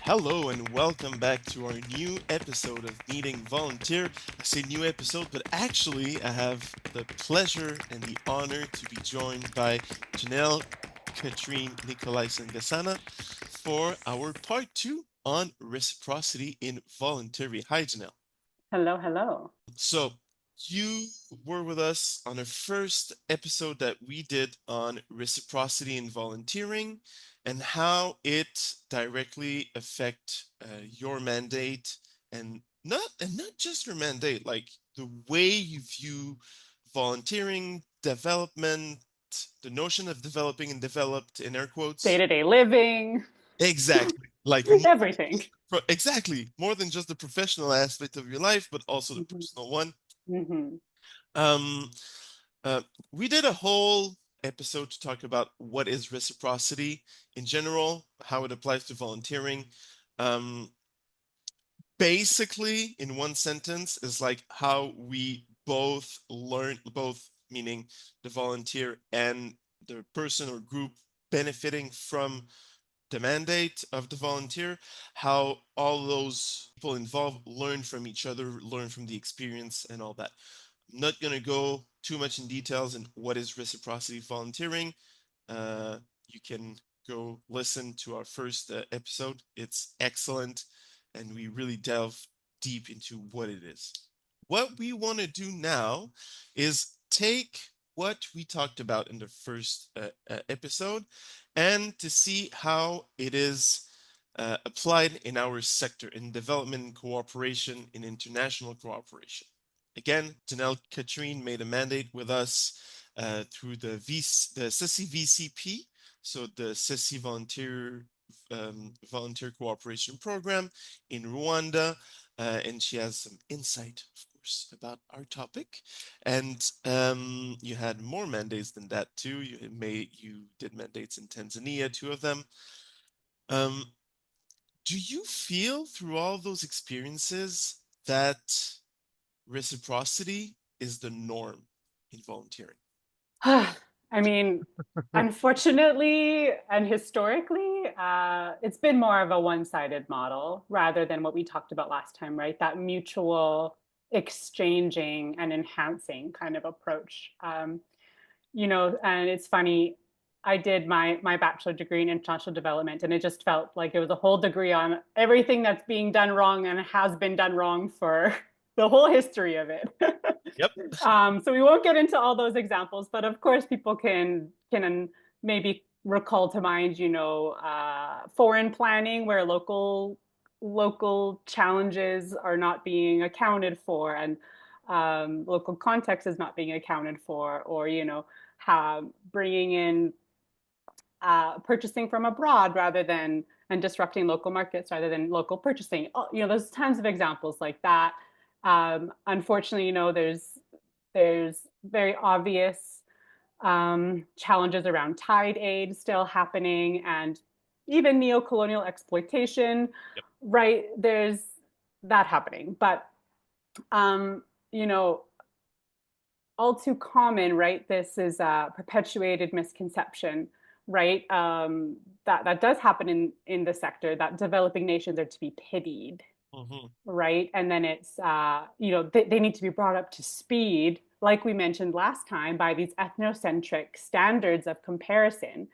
Hello and welcome back to our new episode of Needing Volunteer. I say new episode, but actually I have the pleasure and the honor to be joined by Jenelle Katrine Nicolajsen-Gasana for our part two on reciprocity in voluntary. Hi, Janelle. Hello, hello. So you were with us on the first episode that we did on reciprocity in volunteering and how it directly affect your mandate and not just your mandate, like the way you view volunteering, development, the notion of developing and developed in air quotes. Day-to-day living, Exactly. Like everything. exactly, more than just the professional aspect of your life, but also the hmm personal one. hmm Um, uh, we did a whole episode to talk about what is reciprocity in general, how it applies to volunteering. Um, Basically, in one sentence, is like how we both learn, both meaning the volunteer and the person or group benefiting from the mandate of the volunteer, how all those people involved learn from each other, learn from the experience and all that. I'm not going to go too much in details in what is reciprocity volunteering. You can go listen to our first episode. It's excellent, and we really delve deep into what it is. What we want to do now is take what we talked about in the first episode and to see how it is applied in our sector in development cooperation, in international cooperation. Again, Jenelle Katrine made a mandate with us through the CECI VCP, so the CECI Volunteer Cooperation Program in Rwanda, and she has some insight, of course, about our topic. And you had more mandates than that too. You did mandates in Tanzania, two of them. Um, do you feel through all those experiences that reciprocity is the norm in volunteering? I mean, unfortunately and historically, it's been more of a one-sided model rather than what we talked about last time, right? That mutual exchanging and enhancing kind of approach. And it's funny, I did my bachelor degree in international development, and it just felt like it was a whole degree on everything that's being done wrong and has been done wrong for the whole history of it. Yep. So we won't get into all those examples, but of course, people can maybe recall to mind, foreign planning where local challenges are not being accounted for, and local context is not being accounted for, or bringing in purchasing from abroad rather than and disrupting local markets rather than local purchasing. There's tons of examples like that. Unfortunately, there's very obvious challenges around tide aid still happening, and even neocolonial exploitation. Yep. Right, there's that happening, but um, you know all too common, right? This is a perpetuated misconception, right? That does happen in the sector, that developing nations are to be pitied, Mm-hmm. right? And then it's they need to be brought up to speed, like we mentioned last time, by these ethnocentric standards of comparison,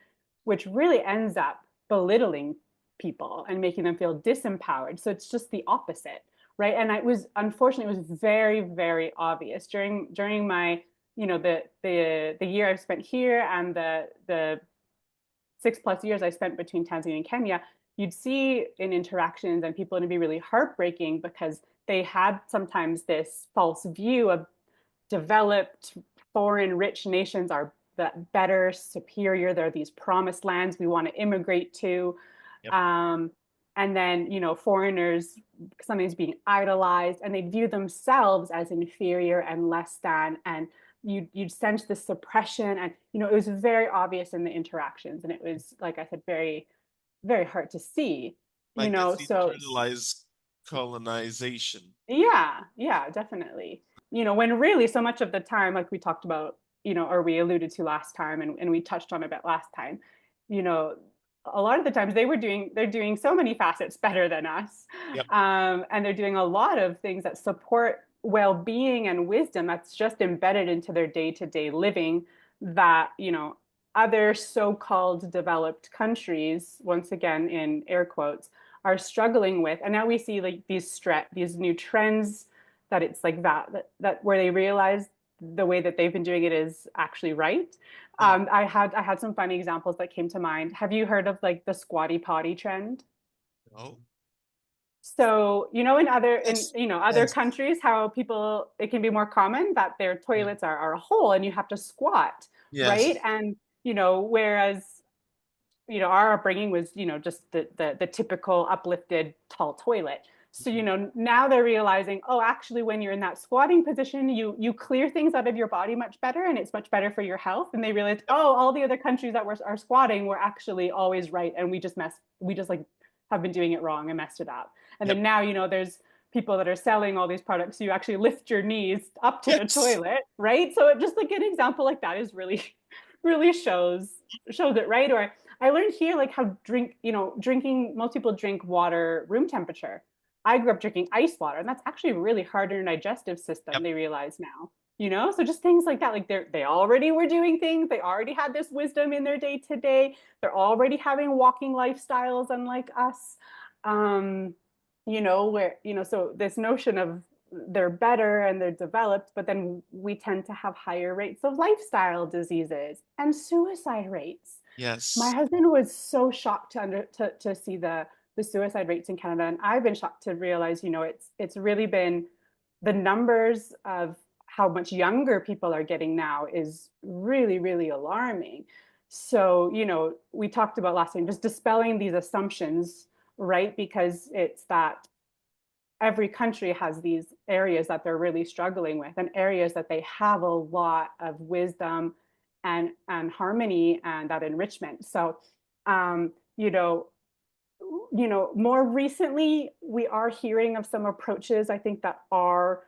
which really ends up belittling people and making them feel disempowered. So it's just the opposite, right? And it was, unfortunately, it was very, very obvious during my, the year I've spent here and the 6+ years I spent between Tanzania and Kenya. You'd see in interactions, and people, it'd be really heartbreaking because they had sometimes this false view of developed foreign rich nations are the better, superior. They're these promised lands we want to immigrate to. Yep. Um, and then, foreigners, something's being idolized, and they view themselves as inferior and less than. And you'd sense the suppression, and it was very obvious in the interactions, and it was, like I said, very, very hard to see. Like this So internalized colonization. yeah, definitely. When really so much of the time, like we talked about, or we alluded to last time, and we touched on a bit last time, you know, a lot of the times they're doing so many facets better than us, Yep. and they're doing a lot of things that support well-being and wisdom that's just embedded into their day-to-day living that other so-called developed countries, once again in air quotes, are struggling with. And now we see like these new trends that it's like that where they realize the way that they've been doing it is actually right. Mhm. I had some funny examples that came to mind. Have you heard of like the squatty potty trend? Oh, So, in yes, other yes, countries, how people it can be more common that their yeah, toilets are a hole and you have to squat, right? yes, And whereas our upbringing was just the typical uplifted tall toilet. So now they're realizing, oh, actually when you're in that squatting position, you clear things out of your body much better and it's much better for your health. And they realized, yep, oh, all the other countries that are squatting were actually always right, and we just like have been doing it wrong and messed it up. And yep, then now there's people that are selling all these products so you actually lift your knees up to the yes, toilet, right? So it just like an example like that is really really shows it, right? Or I learned here like how drinking, most people drink water room temperature. I grew up drinking ice water, and that's actually really hard on your digestive system, yep, they realize now. So just things like that. Like they already were doing things, they already had this wisdom in their day to day. They're already having walking lifestyles unlike us. So this notion of they're better and they're developed, but then we tend to have higher rates of lifestyle diseases and suicide rates. My yes, husband was so shocked to see the suicide rates in Canada, and I've been shocked to realize, it's really been the numbers of how much younger people are getting now is really, really alarming. So, we talked about last time just dispelling these assumptions, right? Because it's that every country has these areas that they're really struggling with and areas that they have a lot of wisdom and harmony and that enrichment. So um, you know more recently we are hearing of some approaches, I think, that are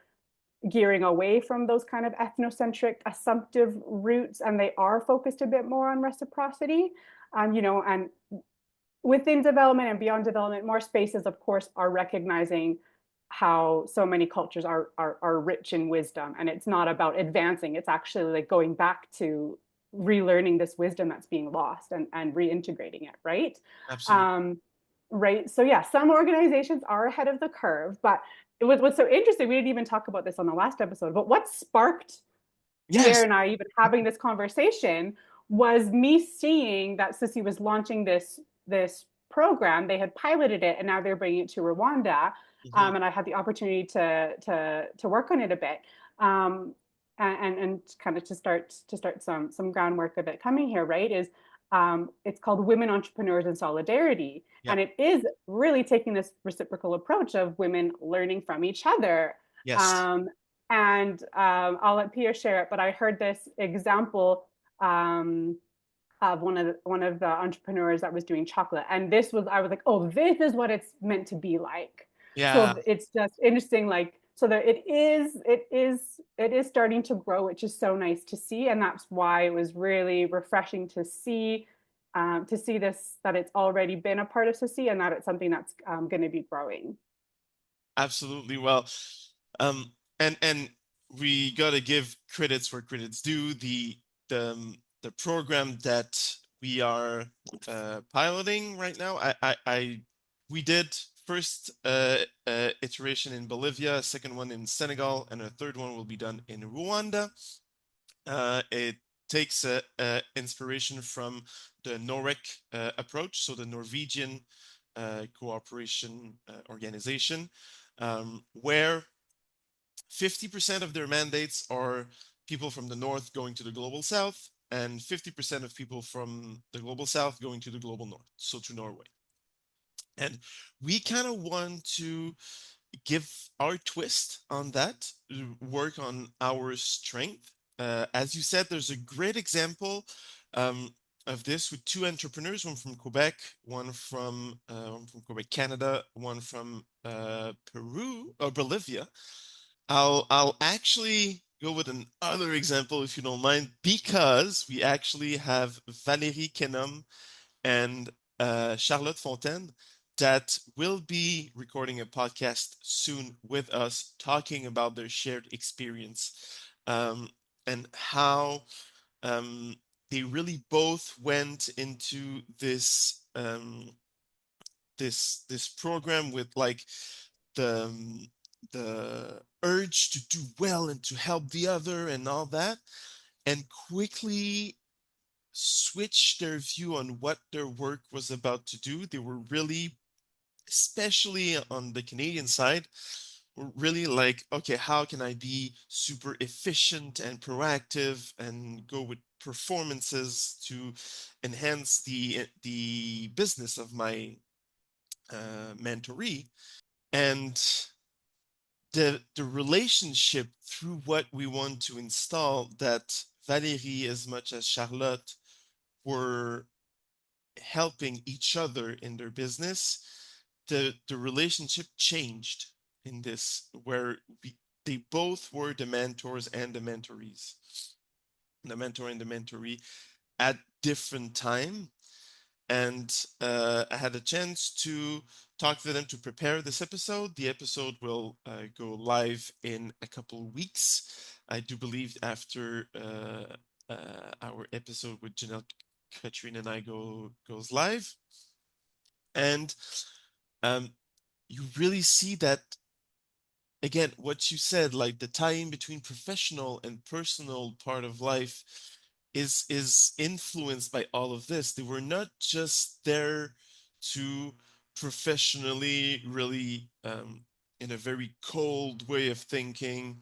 gearing away from those kind of ethnocentric assumptive roots, and they are focused a bit more on reciprocity. And within development and beyond development, more spaces, of course, are recognizing how so many cultures are rich in wisdom, and it's not about advancing. It's actually like going back to relearning this wisdom that's being lost and reintegrating it, right? absolutely. Um, right. So yeah, some organizations are ahead of the curve, but what's so interesting, we didn't even talk about this on the last episode, but what sparked Pierre Yes, and I even having this conversation was me seeing that CECI was launching this program. They had piloted it, and now they're bringing it to Rwanda. mhm, And I had the opportunity to work on it a bit, and kind of to start some groundwork of it coming here. Right? It's called Women Entrepreneurs in Solidarity, yep, and it is really taking this reciprocal approach of women learning from each other. yes, Um, and I'll let Pierre share it. But I heard this example of one of the entrepreneurs that was doing chocolate, and I was like, oh, this is what it's meant to be like. yeah, So it's just interesting, like so that it is starting to grow, which is so nice to see, and that's why it was really refreshing to see this, that it's already been a part of CECI and that it's something that's going to be growing. absolutely. Well, and we gotta give credits where credits due. The program that we are piloting right now, we did first iteration in Bolivia, a second one in Senegal, and a third one will be done in Rwanda. It takes inspiration from the NORWEC approach, so the Norwegian cooperation organization, where 50% of their mandates are people from the north going to the global south, and 50% of people from the global south going to the global north, so to Norway. And we kind of want to give our twist on that, work on our strength. As you said, there's a great example of this with two entrepreneurs, one from Quebec, one from Quebec, Canada, one from Peru or Bolivia. I'll actually go with another example if you don't mind, because we actually have Valérie Kenom and Charlotte Fontaine, that will be recording a podcast soon with us, talking about their shared experience, um, and how um, they really both went into this program with like the urge to do well and to help the other and all that, and quickly switch their view on what their work was about to do. They were really, especially on the Canadian side, were really like, okay, how can I be super efficient and proactive and go with performances to enhance the business of my mentoree? And the relationship through what we want to install, that Valérie as much as Charlotte were helping each other in their business, the relationship changed in this, where they both were the mentors and the mentorees, the mentor and the mentoree at different time. And I had a chance to talk to them to prepare this episode. The episode will go live in a couple of weeks. I do believe after our episode with Jenelle Katrine and I goes live, and you really see that again, what you said, like the tie-in between professional and personal part of life is influenced by all of this. They were not just there to professionally really in a very cold way of thinking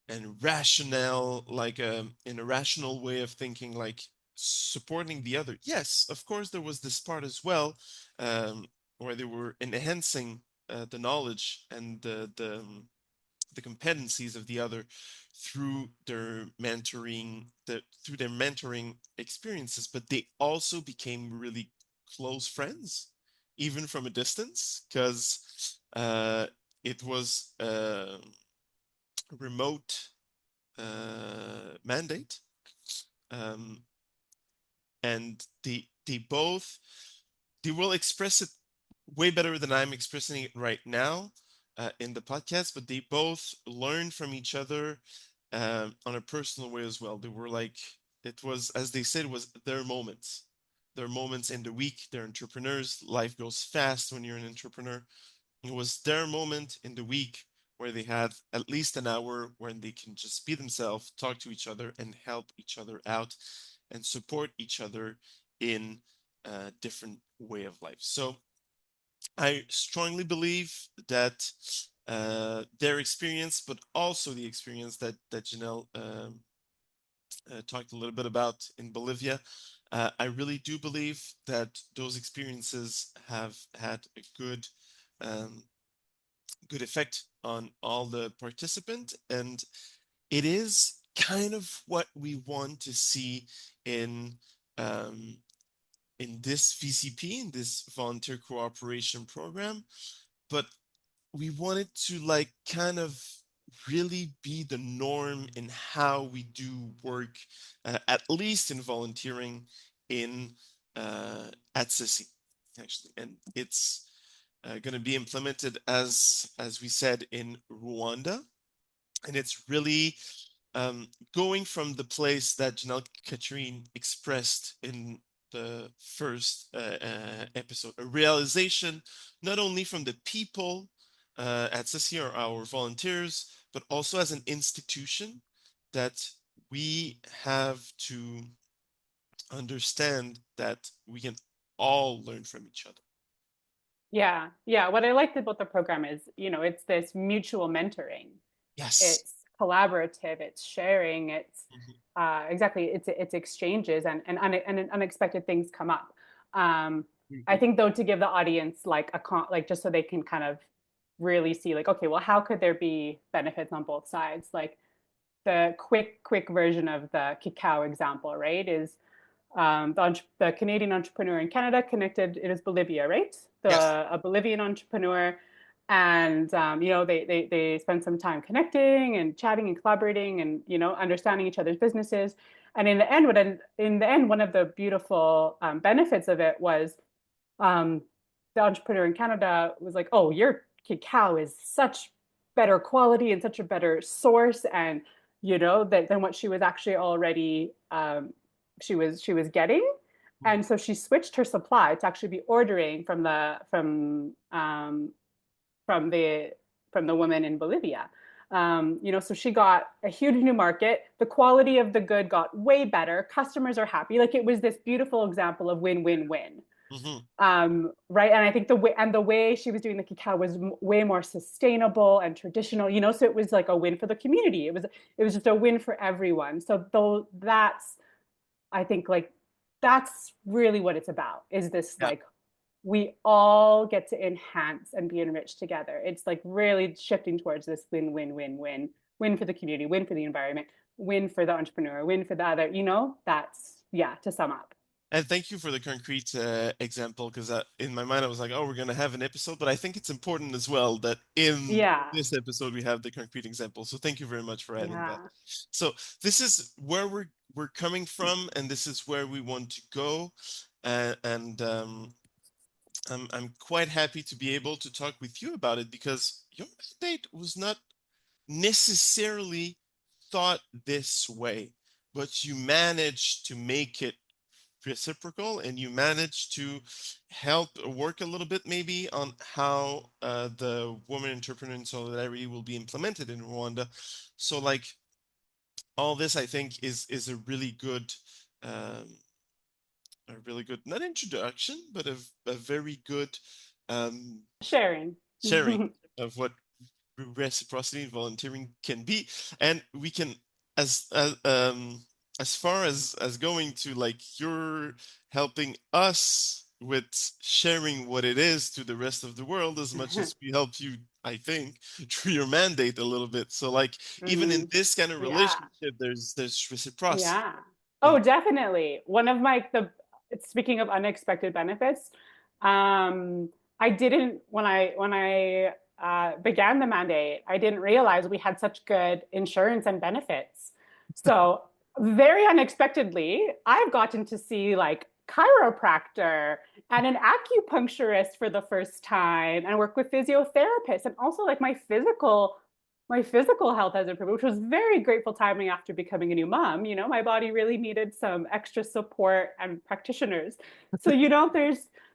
and rational, like in a rational way of thinking, like supporting the other. Yes, of course there was this part as well, where they were enhancing the knowledge and the competencies of the other through their mentoring experiences, but they also became really close friends, even from a distance, because it was a remote mandate, um, and they will express it way better than I'm expressing it right now in the podcast, but they both learned from each other on a personal way as well. They were like, it was, as they said, it was their moments in the week. They're entrepreneurs. Life goes fast when you're an entrepreneur. It was their moment in the week where they had at least an hour when they can just be themselves, talk to each other, and help each other out and support each other in a different way of life. So I strongly believe that their experience, but also the experience that Jenelle talked a little bit about in Bolivia, I really do believe that those experiences have had a um, good effect on all the participants, and it is kind of what we want to see in um, in this VCP, in this volunteer cooperation program, but we wanted to like kind of really be the norm in how we do work, at least in volunteering in at CECI, actually, and it's going to be implemented as we said in Rwanda, and it's really going from the place that Jenelle Katrine expressed in the first episode, a realization not only from the people at CECI or our volunteers, but also as an institution, that we have to understand that we can all learn from each other. Yeah, yeah. What I liked about the program is, it's this mutual mentoring. Yes. It's collaborative. It's sharing. It's Mhm. exactly. It's exchanges, and unexpected things come up. I Mhm. think though, to give the audience like like just so they can kind of really see like, okay, well, how could there be benefits on both sides? Like the quick version of the cacao example, right? Is the Canadian entrepreneur in Canada connected. It is Bolivia, right? Yes. A Bolivian entrepreneur, and they spend some time connecting and chatting and collaborating and understanding each other's businesses. And in the end, one of the beautiful benefits of it was um, the entrepreneur in Canada was like, "Oh, your cacao is such better quality and such a better source, and than what she was actually already she was getting." And so she switched her supply to actually be ordering from the from the woman in Bolivia. So she got a huge new market. The quality of the good got way better. Customers are happy. Like it was this beautiful example of win-win-win. Mm-hmm. Right. And I think the way she was doing the cacao was way more sustainable and traditional. So it was like a win for the community. It was just a win for everyone. So though that's I think like that's really what it's about. Is this Yeah. like we all get to enhance and be enriched together. It's like really shifting towards this win for the community, win for the environment, win for the entrepreneur, win for the other. That's, yeah, to sum up. And thank you for the concrete example, because in my mind I was like, oh, we're going to have an episode, but I think it's important as well that in Yeah. this episode we have the concrete example. So thank you very much for adding that. Yeah. So this is where we're coming from, and this is where we want to go. And I'm quite happy to be able to talk with you about it, because your mandate was not necessarily thought this way, but you managed to make it reciprocal, and you managed to help work a little bit maybe on how the woman entrepreneur in solidarity will be implemented in Rwanda. So like all this I think is um, a really good, not introduction, but a very good um, Sharing. sharing of what reciprocity and volunteering can be. And we can, as far as going to like you're helping us with sharing what it is to the rest of the world, as much as we help you, I think, through your mandate a little bit. So like even in Mhm. this kind of Yeah. relationship, there's reciprocity. Yeah. And Oh, definitely. One of my the speaking of unexpected benefits, I didn't when I began the mandate, I didn't realize we had such good insurance and benefits. So very unexpectedly, I've gotten to see like chiropractor and an acupuncturist for the first time and work with physiotherapists and also like my physical health has improved, which was very grateful timing after becoming a new mom. My body really needed some extra support and practitioners. So,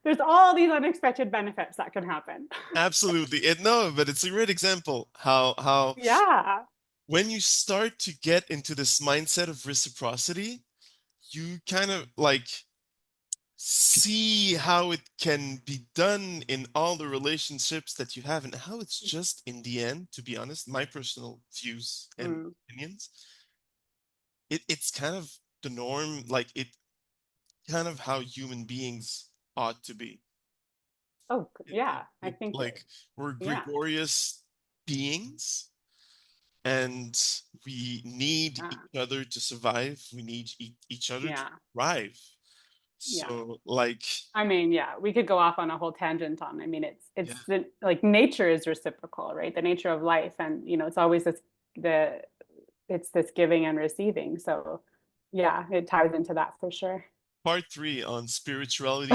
there's all these unexpected benefits that can happen. absolutely, it no, but it's a great example how Yeah. when you start to get into this mindset of reciprocity, you kind of like see how it can be done in all the relationships that you have, and how it's just in the end, to be honest, my personal views and Mm. opinions, it's kind of the norm, like it kind of how human beings ought to be. Oh, yeah. I It think like we're yeah. gregarious beings, and we need Yeah. each other to survive. We need each other to Yeah. thrive. Yeah. So like, I mean, yeah, we could go off on a whole tangent on. I mean, yeah, like nature is reciprocal, right? The nature of life, and it's always the it's this giving and receiving. So, yeah, it ties into that for sure. part three on spirituality.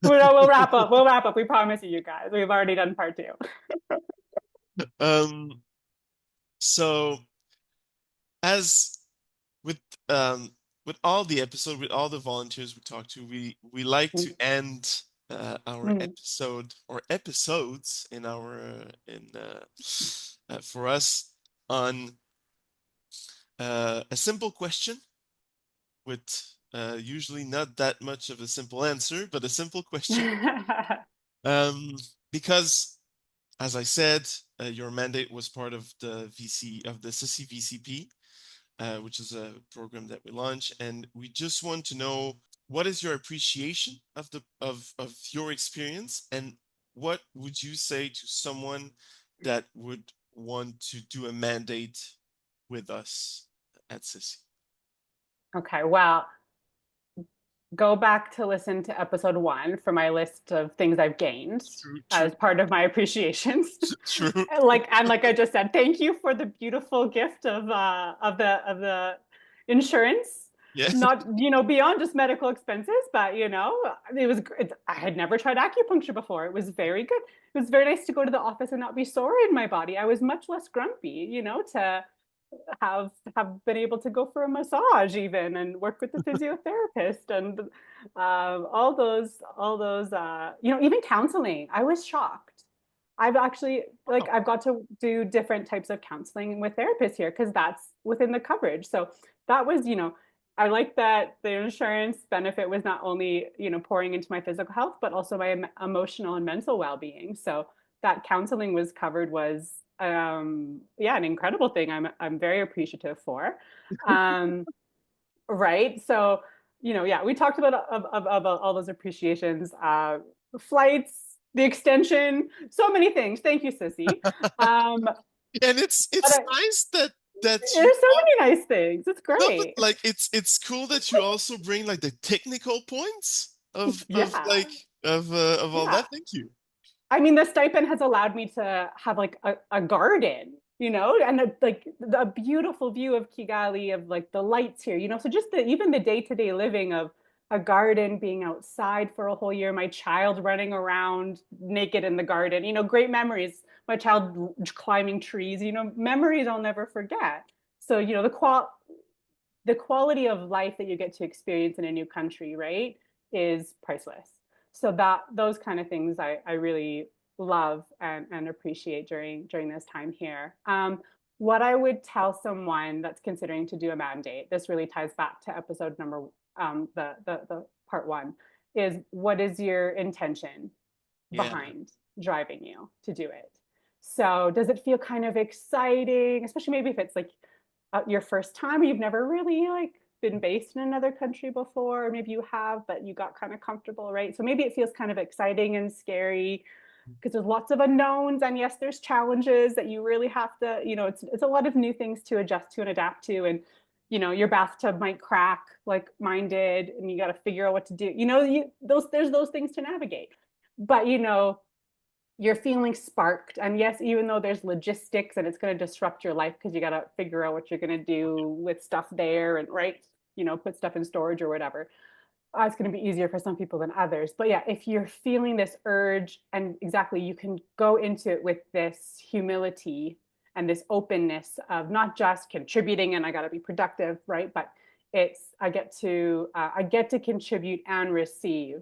We'll wrap up. We'll wrap up. We promise you guys. We've already done part two. um, so as with um with all the episode, with all the volunteers we talk to, we like to end our Mm. episode or episodes in our in for us on a simple question with usually not that much of a simple answer, but a simple question. Um, because, as I said, your mandate was part of the VC of the CECI VCP, which is a program that we launched, and we just want to know what is your appreciation of of your experience, and what would you say to someone that would want to do a mandate with us at CECI? Okay, well, go back to listen to episode 1 for my list of things I've gained True, true, as part of my appreciations. true. Like I just said, thank you for the beautiful gift of the insurance. Yeah. Not, beyond just medical expenses, but it was I had never tried acupuncture before. It was very good. It was very nice to go to the office and not be sore in my body. I was much less grumpy, to have been able to go for a massage even and work with the physiotherapist and all those even counseling. I was shocked. I've actually Oh, I've got to do different types of counseling with therapists here because that's within the coverage. So that was, I like that the insurance benefit was not only, pouring into my physical health, but also my emotional and mental well-being. So that counseling was covered was yeah, an incredible thing. I'm very appreciative for. Um, right. So, yeah, we talked about of all those appreciations, flights, the extension, so many things. Thank you, Sissy. and But it's nice that you there's so many nice things. It's no, but great. like it's cool that you also bring like the technical points Yeah. of all Yeah. that. Thank you. I mean, the stipend has allowed me to have like a garden, and a beautiful view of Kigali, of like the lights here, so just even the day-to-day living of a garden, being outside for a whole year, my child running around naked in the garden, great memories, my child climbing trees, memories I'll never forget. So, the quality of life that you get to experience in a new country, right, is priceless. So that those kind of things I really love and appreciate during this time here. What I would tell someone that's considering to do a mandate, this really ties back to episode number the part one, is what is your intention Yeah. behind driving you to do it? So does it feel kind of exciting, especially maybe if it's like your first time or you've never really been based in another country before, or maybe you have but you got kind of comfortable, right? So maybe it feels kind of exciting and scary because there's lots of unknowns, and yes, there's challenges that you really have to, it's a lot of new things to adjust to and adapt to, and your bathtub might crack like mine did and you got to figure out what to do, there's those things to navigate. But you're feeling sparked. And yes, even though there's logistics and it's going to disrupt your life because you got to figure out what you're going to do with stuff there and, right, put stuff in storage or whatever. It's going to be easier for some people than others. But yeah, if you're feeling this urge, and exactly, you can go into it with this humility and this openness of not just contributing and I got to be productive, right? But it's I get to contribute and receive.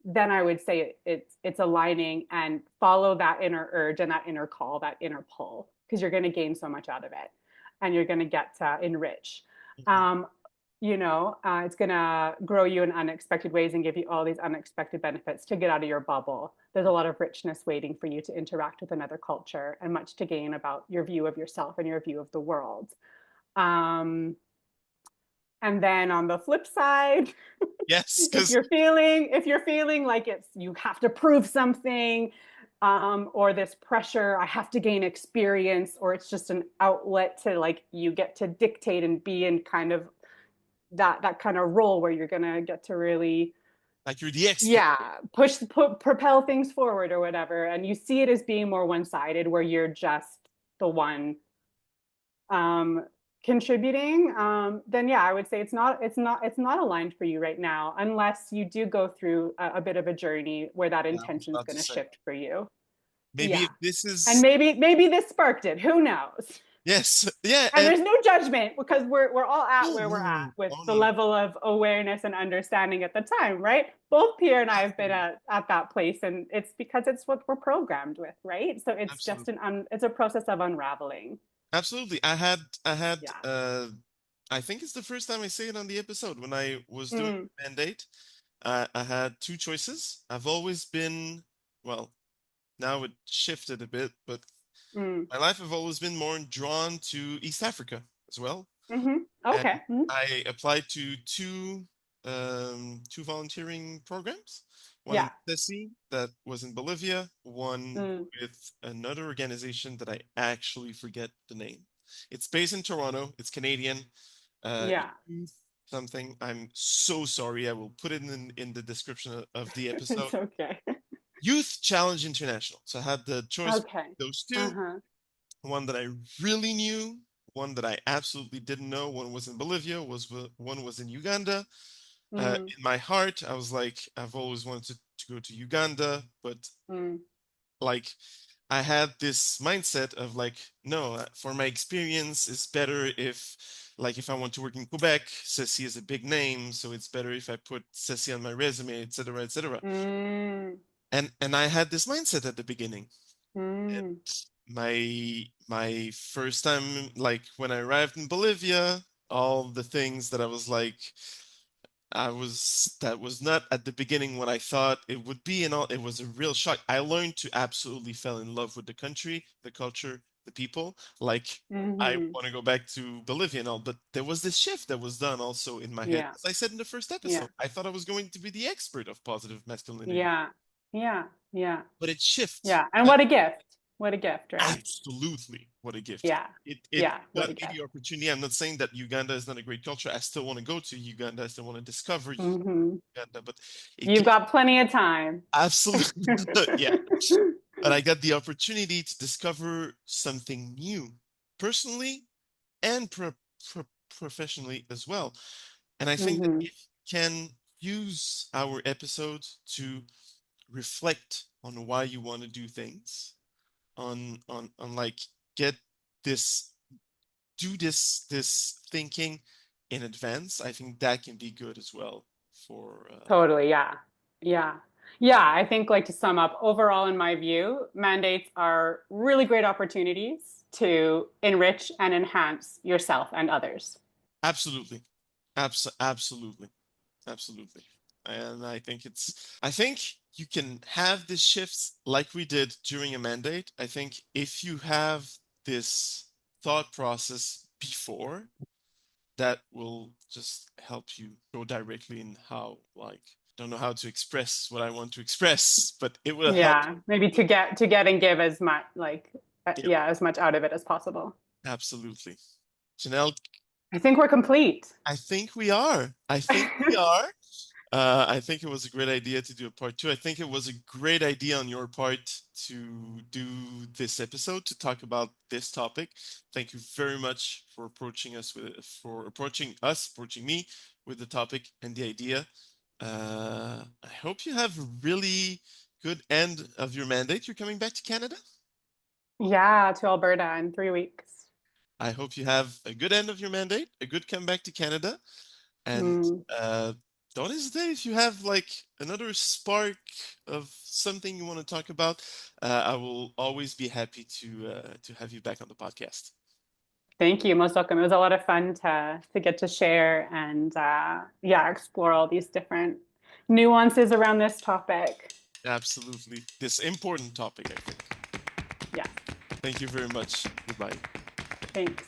Then I would say it's aligning and follow that inner urge and that inner call, that inner pull, because you're going to gain so much out of it, and you're going to get to enrich. Mhm. Um, it's going to grow you in unexpected ways and give you all these unexpected benefits to get out of your bubble. There's a lot of richness waiting for you to interact with another culture, and much to gain about your view of yourself and your view of the world. Um, and then on the flip side, Yes, if because you're feeling like you have to prove something, or this pressure, I have to gain experience, or it's just an outlet to you get to dictate and be in kind of that kind of role where you're gonna get to really, like you're the expert. yeah, propel things forward or whatever, and you see it as being more one-sided where you're just the one um contributing, then yeah, I would say it's not aligned for you right now, unless you do go through a bit of a journey where that Yeah, I was intention is about going to to say. shift for you. Maybe Yeah. if this And is maybe this sparked it, who knows? yes, yeah, And and there's no judgment because we're all at no, where we're at no, with oh the no, level of awareness and understanding at the time, right? Both Pierre and I have been absolutely, at that place, and it's because it's what we're programmed with, right? So it's just absolutely, it's a process of unraveling. absolutely. I had Yeah. I think it's the first time I say it on the episode when I was doing Mm, the mandate. I had two choices. I've always been, well, now it shifted a bit, but mm, my life have always been more drawn to East Africa as well. And okay. I applied to two volunteering programs. One in Yeah. CECI that was in Bolivia, one Mm, with another organization that I actually forget the name. It's based in Toronto. It's Canadian. Uh, yeah. Youth something. I'm so sorry. I will put it in the description of the episode. It's okay. Youth Challenge International. So I had the choice Okay. of those two. Uh-huh. One that I really knew one that I absolutely didn't know. One was in Bolivia, one was in Uganda. Mm, In my heart, I was like, I've always wanted to go to Uganda, but mm, like I had this mindset of like, no, for my experience, it's better if, like, if I want to work in Quebec, CECI is a big name, so it's better if I put CECI on my resume, etc., etc. mm, And I had this mindset at the beginning. mm. My first time, like when I arrived in Bolivia, all the things that I was like, that was not at the beginning what I thought it would be, and all it was a real shock. I learned to absolutely fell in love with the country, the culture, the people. Like I Mm-hmm. want to go back to Bolivia and all, but there was this shift that was done also in my head. Yeah, As I said in the first yeah, episode, I thought I was going to be the expert of positive masculinity, yeah, yeah, yeah, but it shifts. yeah. And what a gift. What a gift, right? Absolutely, what a gift. Yeah, It yeah, what got a me gift. the opportunity. I'm not saying that Uganda is not a great culture. I still want to go to Uganda. I still want to discover Hmm. Uganda, but it You've gave got plenty of time. absolutely yeah. But I got the opportunity to discover something new, personally and professionally as well. And I think that Hmm. if you can use our episode to reflect on why you want to do things, on like get this do this thinking in advance, I think that can be good as well for Totally, yeah. Yeah. Yeah, I think like to sum up, overall in my view, mandates are really great opportunities to enrich and enhance yourself and others. absolutely. Absolutely. Absolutely. And I think you can have these shifts like we did during a mandate. I think if you have this thought process before, that will just help you go directly in how, like, don't know how to express what I want to express, but it will help. Yeah, maybe to get and give as much like Yep, yeah, as much out of it as possible. absolutely. Janelle, I think we're complete. I think we are. I think we are. I think it was a great idea to do a part two. I think it was a great idea on your part to do this episode to talk about this topic. Thank you very much for approaching me with the topic and the idea. I hope you have a really good end of your mandate. You're coming back to Canada. Yeah, to Alberta in 3 weeks. I hope you have a good end of your mandate, a good comeback to Canada. And Mm. don't hesitate if you have like another spark of something you want to talk about. I will always be happy to have you back on the podcast. Thank you. Most welcome. It was a lot of fun to get to share and yeah, explore all these different nuances around this topic. Absolutely. This important topic, I think. Yeah. Thank you very much. Goodbye. Thanks.